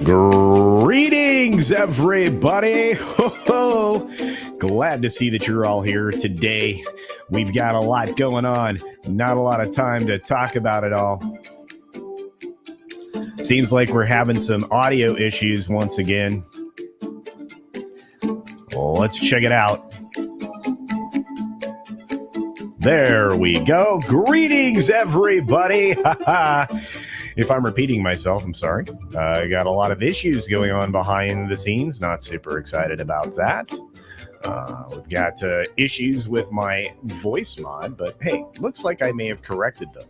Greetings, everybody. Ho-ho. Glad to see that you're all here today. We've got a lot going on. Not a lot of time to talk about it all. Seems like we're having some audio issues once again. Let's check it out. There we go. Greetings, everybody. If I'm repeating myself, I'm sorry. I got a lot of issues going on behind the scenes. Not super excited about that. We've got issues with my voice mod, but hey, looks like I may have corrected them.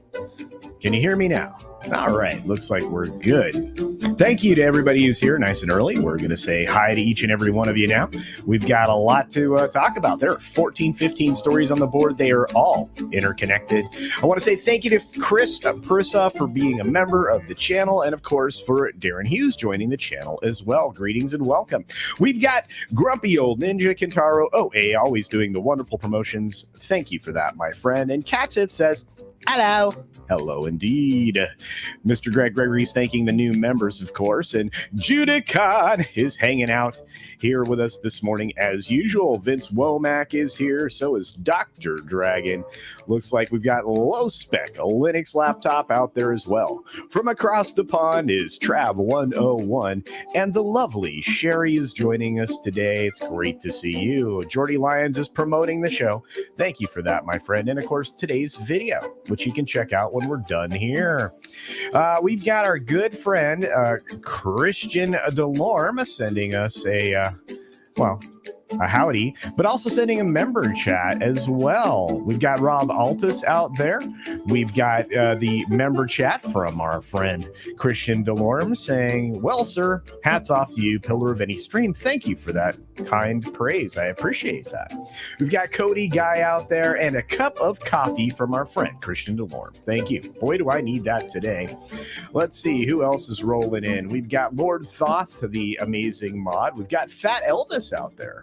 Can you hear me now? All right, looks like we're good. Thank you to everybody who's here nice and early. We're going to say hi to each and every one of you now. We've got a lot to talk about. There are 14, 15 stories on the board. They are all interconnected. I want to say thank you to Chris Pursa for being a member of the channel, and of course for Darren Hughes joining the channel as well. Greetings and welcome. We've got Grumpy Old Ninja, Kentaro OA, always doing the wonderful promotions. Thank you for that, my friend. And Katsith says, hello. Hello, indeed. Mr. Greg Gregory's thanking the new members, of course, and Judicon is hanging out here with us this morning as usual. Vince Womack is here, so is Dr. Dragon. Looks like we've got Low Spec, a Linux laptop out there as well. From across the pond is Trav101, and the lovely Sherry is joining us today. It's great to see you. Jordy Lyons is promoting the show. Thank you for that, my friend. And of course, today's video, which you can check out when we're done here. We've got our good friend Christian Delorme sending us a howdy, but also sending a member chat as well. We've got Rob Altus out there. We've got the member chat from our friend Christian Delorme saying, well, sir, hats off to you, pillar of any stream. Thank you for that kind praise. I appreciate that. We've got Cody Guy out there and a cup of coffee from our friend Christian Delorme. Thank you. Boy, do I need that today. Let's see who else is rolling in. We've got Lord Thoth, the amazing mod. We've got Fat Elvis out there.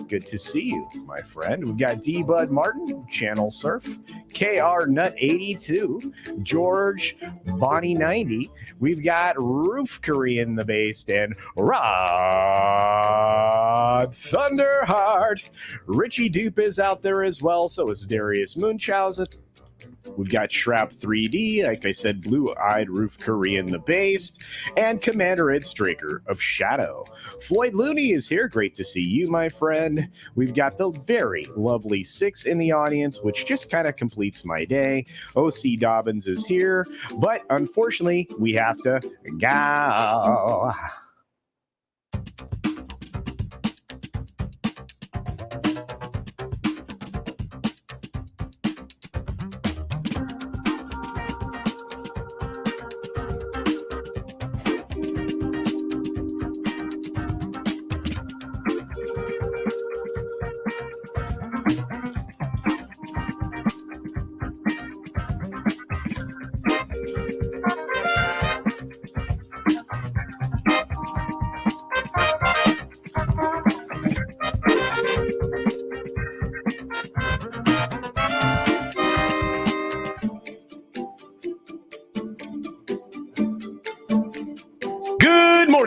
Good to see you, my friend. We've got D Bud Martin, Channel Surf, KR Nut 82, George Bonnie 90. We've got Roof Curry in the base and Rod Thunderheart. Richie Dupe is out there as well. So is Darius Munchausen. We've got Shrap 3D, like I said, Blue-Eyed Roof Curry in the base, and Commander Ed Straker of Shadow. Floyd Looney is here. Great to see you, my friend. We've got the very lovely Six in the audience, which just kind of completes my day. OC Dobbins is here, but unfortunately, we have to go.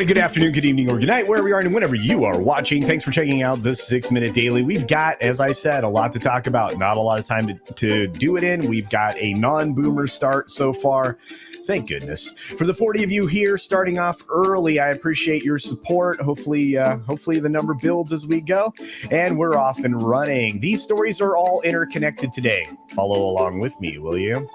Good afternoon, good evening, or good night, wherever you are and whenever you are watching. Thanks for checking out this 6-minute daily. We've got, as I said, a lot to talk about. Not a lot of time to do it in. We've got a non-boomer start so far. Thank goodness. For the 40 of you here starting off early, I appreciate your support. Hopefully the number builds as we go, and we're off and running. These stories are all interconnected today. Follow along with me, will you?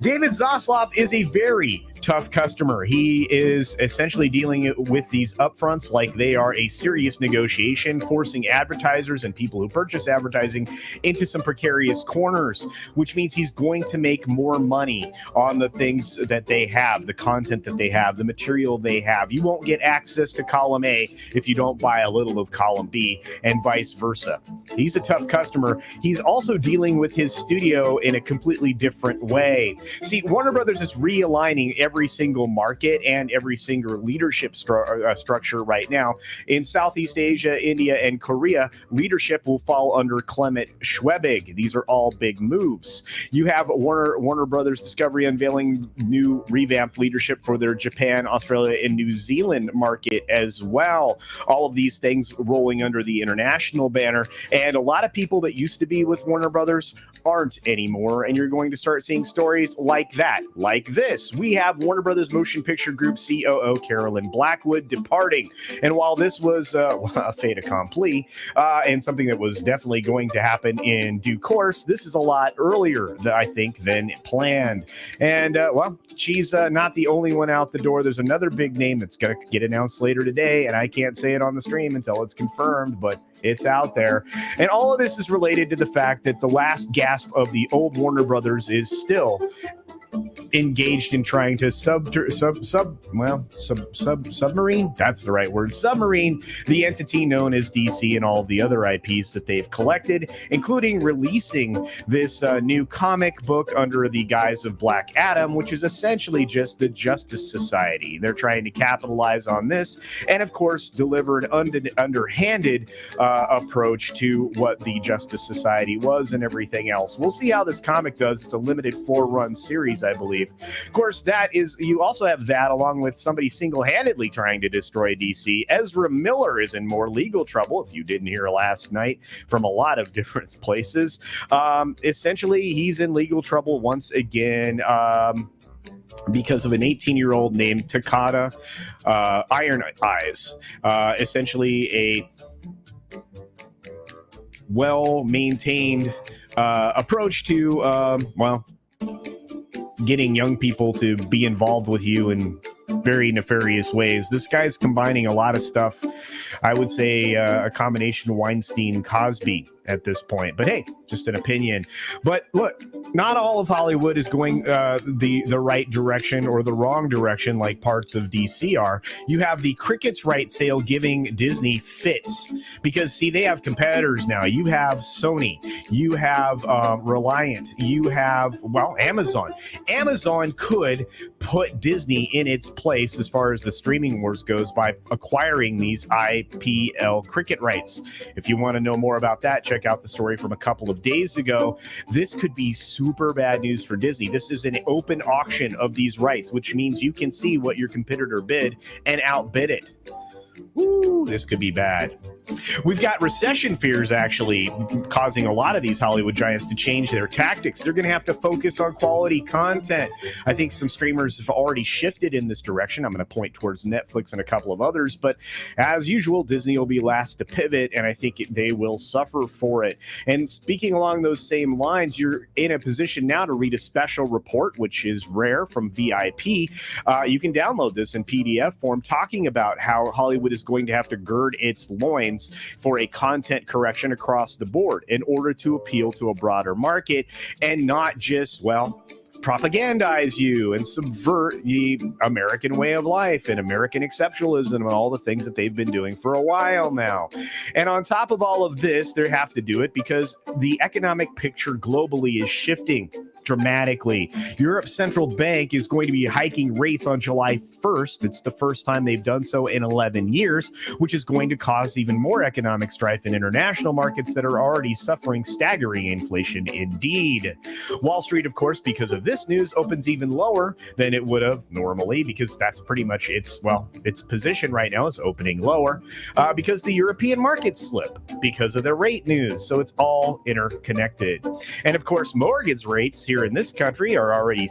David Zaslav is a very tough customer. He is essentially dealing with these upfronts like they are a serious negotiation, forcing advertisers and people who purchase advertising into some precarious corners, which means he's going to make more money on the things that they have, the content that they have, the material they have. You won't get access to column A if you don't buy a little of column B, and vice versa. He's a tough customer. He's also dealing with his studio in a completely different way. See, Warner Brothers is realigning every single market and every single leadership structure right now. In Southeast Asia, India, and Korea, leadership will fall under Clement Schwebig. These are all big moves. You have Warner Brothers Discovery unveiling new new revamped leadership for their Japan, Australia, and New Zealand market as well. All of these things rolling under the international banner. And a lot of people that used to be with Warner Brothers aren't anymore. And you're going to start seeing stories like that, like this. We have Warner Brothers Motion Picture Group COO Carolyn Blackwood departing. And while this was a fait accompli and something that was definitely going to happen in due course, this is a lot earlier, I think, than planned. And, well, she's not the only one out the door. There's another big name that's going to get announced later today, and I can't say it on the stream until it's confirmed, but it's out there. And all of this is related to the fact that the last gasp of the old Warner Brothers is still engaged in trying to submarine, that's the right word, submarine the entity known as DC and all of the other IPs that they've collected, including releasing this new comic book under the guise of Black Adam, which is essentially just the Justice Society. They're trying to capitalize on this and, of course, deliver an underhanded approach to what the Justice Society was and everything else. We'll see how this comic does. It's a limited 4-run series, I believe. Of course, that is, you also have that along with somebody single-handedly trying to destroy DC. Ezra Miller is in more legal trouble, if you didn't hear last night, from a lot of different places. Essentially, he's in legal trouble once again. Because of an 18-year-old named Takada Iron Eyes, essentially a well-maintained approach to, well, getting young people to be involved with you in very nefarious ways. This guy's combining a lot of stuff. I would say a combination Weinstein-Cosby at this point. But hey, just an opinion. But look, not all of Hollywood is going the right direction or the wrong direction like parts of DC are. You have the crickets right sale giving Disney fits because, see, they have competitors now. You have Sony. You have Reliant. You have, well, Amazon. Amazon could put Disney in its place as far as the streaming wars goes by acquiring these IPL cricket rights. If you want to know more about that, check out the story from a couple of days ago. This could be super bad news for Disney. This is an open auction of these rights, which means you can see what your competitor bid and outbid it. Ooh, this could be bad. We've got recession fears actually causing a lot of these Hollywood giants to change their tactics. They're going to have to focus on quality content. I think some streamers have already shifted in this direction. I'm going to point towards Netflix and a couple of others, but as usual, Disney will be last to pivot, and I think they will suffer for it. And speaking along those same lines, you're in a position now to read a special report, which is rare, from VIP. You can download this in PDF form, talking about how Hollywood is going to have to gird its loins for a content correction across the board in order to appeal to a broader market and not just, well, propagandize you and subvert the American way of life and American exceptionalism and all the things that they've been doing for a while now. And on top of all of this, they have to do it because the economic picture globally is shifting dramatically. Europe's central bank is going to be hiking rates on July 1st. It's the first time they've done so in 11 years, which is going to cause even more economic strife in international markets that are already suffering staggering inflation indeed. Wall Street, of course, because of this news, opens even lower than it would have normally, because that's pretty much its position right now is opening lower because the European markets slip because of the rate news. So it's all interconnected. And of course, mortgage rates here in this country are already,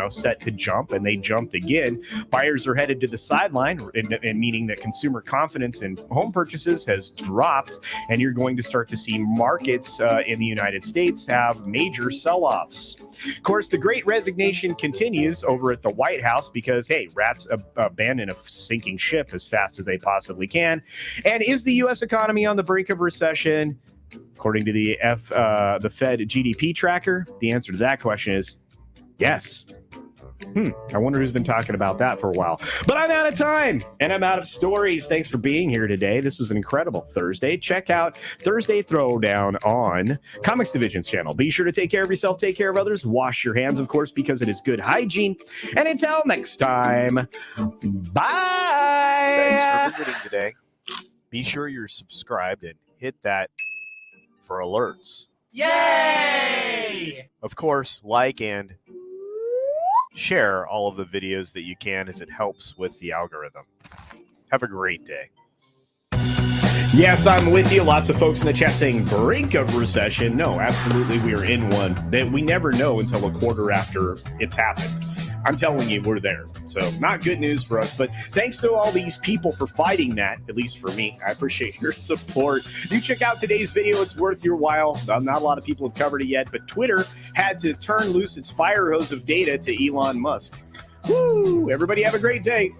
set to jump, and they jumped again. Buyers are headed to the sideline, and meaning that consumer confidence in home purchases has dropped, and you're going to start to see markets in the United States have major sell-offs. Of course, the Great Resignation continues over at the White House because, hey, rats abandon a sinking ship as fast as they possibly can. And is the U.S. economy on the brink of recession? According to the Fed GDP tracker, the answer to that question is yes. I wonder who's been talking about that for a while. But I'm out of time, and I'm out of stories. Thanks for being here today. This was an incredible Thursday. Check out Thursday Throwdown on Comics Division's channel. Be sure to take care of yourself, take care of others, wash your hands, of course, because it is good hygiene. And until next time, bye! Thanks for visiting today. Be sure you're subscribed and hit that for alerts. Yay! Of course, like and share all of the videos that you can, as it helps with the algorithm. Have a great day. Yes, I'm with you. Lots of folks in the chat saying brink of recession. No, absolutely, we are in one. That we never know until a quarter after it's happened. I'm telling you, we're there. So not good news for us, but thanks to all these people for fighting that, at least for me. I appreciate your support. Do check out today's video. It's worth your while. Not a lot of people have covered it yet, but Twitter had to turn loose its fire hose of data to Elon Musk. Woo! Everybody have a great day.